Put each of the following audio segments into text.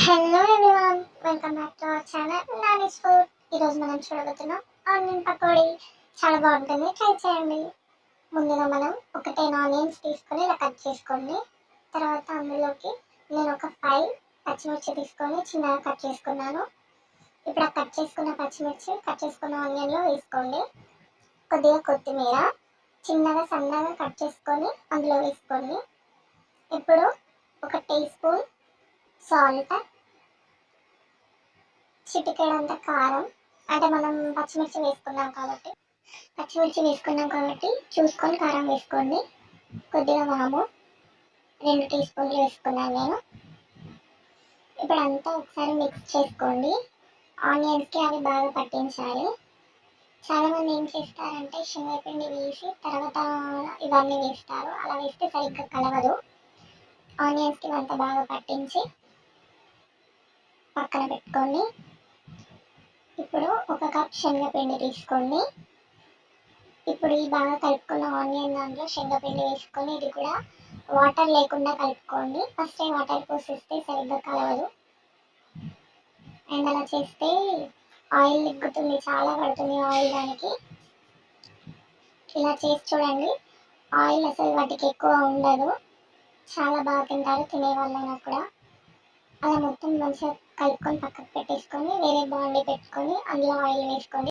Hello everyone, welcome back to our channel Nani's food. ఈరోజు మనం చూడబోతున్నాం ఆనియన్ పకోడీ. చాలా బాగుంటుంది, ట్రై చేయండి. ముందుగా మనం ఒక 10 ఆనియన్స్ తీసుకొని ఇలా కట్ చేసుకోండి. తర్వాత అందులోకి నేను ఒక 5 పచ్చిమిర్చి తీసుకొని చిన్నగా కట్ చేసుకున్నాను. ఇప్పుడు ఆ కట్ చేసుకున్న పచ్చిమిర్చి కట్ చేసుకున్న ఆనియన్లో వేసుకోండి. కొద్దిగా కొత్తిమీర చిన్నగా సన్నగా కట్ చేసుకొని అందులో వేసుకోండి. ఇప్పుడు ఒక టీ స్పూన్ సాల్ట్, చిటికెడంత కారం, అంటే మనం పచ్చిమిర్చి వేసుకున్నాం కాబట్టి చూసుకొని కారం వేసుకోండి. కొద్దిగా వాము 2 టీ స్పూన్లు వేసుకున్నాను నేను. ఇప్పుడు అంతా ఒకసారి మిక్స్ చేసుకోండి. ఆనియన్స్కి అవి బాగా పట్టించాలి. చాలామంది ఏం చేస్తారంటే శనగపిండి వేసి తర్వాత ఇవన్నీ వేస్తారు. అలా వేస్తే సరిగ్గా కలవదు. ఆనియన్స్కి అంతా బాగా పట్టించి పక్కన పెట్టుకోండి. ఇప్పుడు ఒక కప్ శనగపిండి తీసుకోండి. ఇప్పుడు ఈ బాగా కలుపుకున్న ఆనియన్ దాంట్లో శనగపిండి వేసుకొని ఇది కూడా వాటర్ లేకుండా కలుపుకోండి. ఫస్ట్ వాటర్ పోసిస్తే సరిగ్గా కలవదు. అండ్ అలా చేస్తే ఆయిల్ లిగ్గుతుంది, చాలా పడుతుంది ఆయిల్ దానికి. ఇలా చేసి చూడండి, ఆయిల్ అసలు వాటికి ఎక్కువ ఉండదు. చాలా బాగా తింటారు తినే వాళ్ళైనా కూడా. అలా మొత్తం మంచిగా కలుపుకొని పక్కకు పెట్టేసుకొని వేరే బాండీ పెట్టుకొని అందులో ఆయిల్ వేసుకోండి.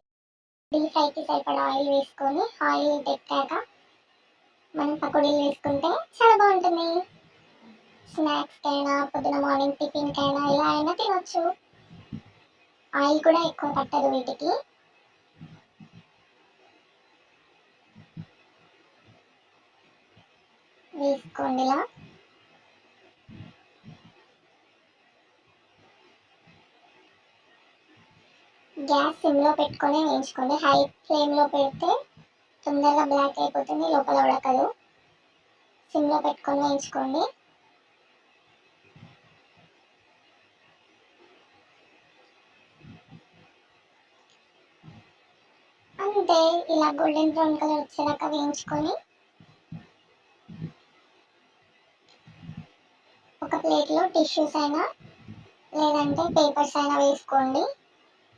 డీప్ ఫ్రైకి సరిపడా ఆయిల్ వేసుకొని ఆయిల్ పెట్టాక మనం పకోడీలు వేసుకుంటే చాలా బాగుంటుంది. స్నాక్స్కైనా పొద్దున మార్నింగ్ టిఫిన్కైనా ఇలా అయినా తినొచ్చు. ఆయిల్ కూడా ఎక్కువ పట్టదు వీటికి. వేసుకోండి ఇలా. గ్యాస్ సిమ్లో పెట్టుకొని వేయించుకోండి. హై ఫ్లేమ్లో పెడితే తొందరగా బ్లాక్ అయిపోతుంది, లోపల ఉడకదు. సిమ్లో పెట్టుకొని వేయించుకోండి. అంతే, ఇలా గోల్డెన్ బ్రౌన్ కలర్ వచ్చేదాకా వేయించుకొని ఒక ప్లేట్లో టిష్యూస్ అయినా లేదంటే పేపర్స్ అయినా వేసుకోండి.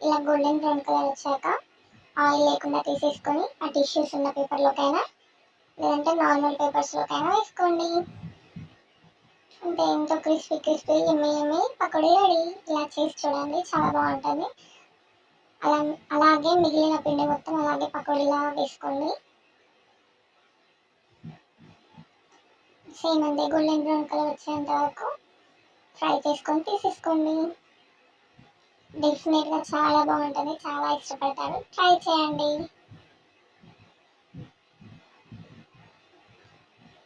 ఇలా గోల్డెన్ బ్రౌన్ కలర్ వచ్చాక ఆయిల్ లేకుండా తీసేసుకొని ఆ టిష్యూస్ ఉన్న పేపర్లోకైనా లేదంటే నార్మల్ పేపర్స్లోకైనా వేసుకోండి. అంటే ఎంతో క్రిస్పీ ఎమ్మి పకోడీ రెడీ. ఇలా చేసి చూడండి, చాలా బాగుంటుంది. అలాగే మిగిలిన పిండి మొత్తం అలాగే పకోడీలా వేసుకోండి. సేమ్ అంతే, గోల్డెన్ బ్రౌన్ కలర్ వచ్చేంత వరకు ఫ్రై చేసుకొని తీసేసుకోండి. డెఫినెట్గా చాలా బాగుంటుంది, చాలా ఇష్టపడతారు. ట్రై చేయండి.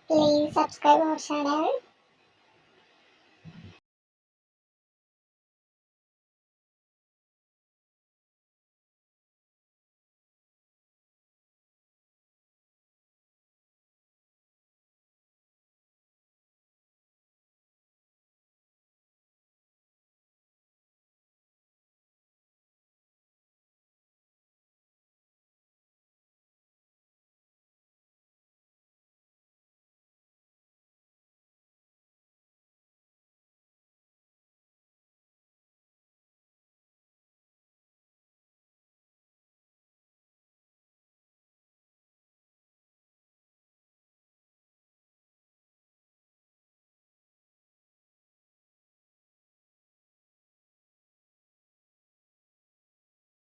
Please subscribe our channel.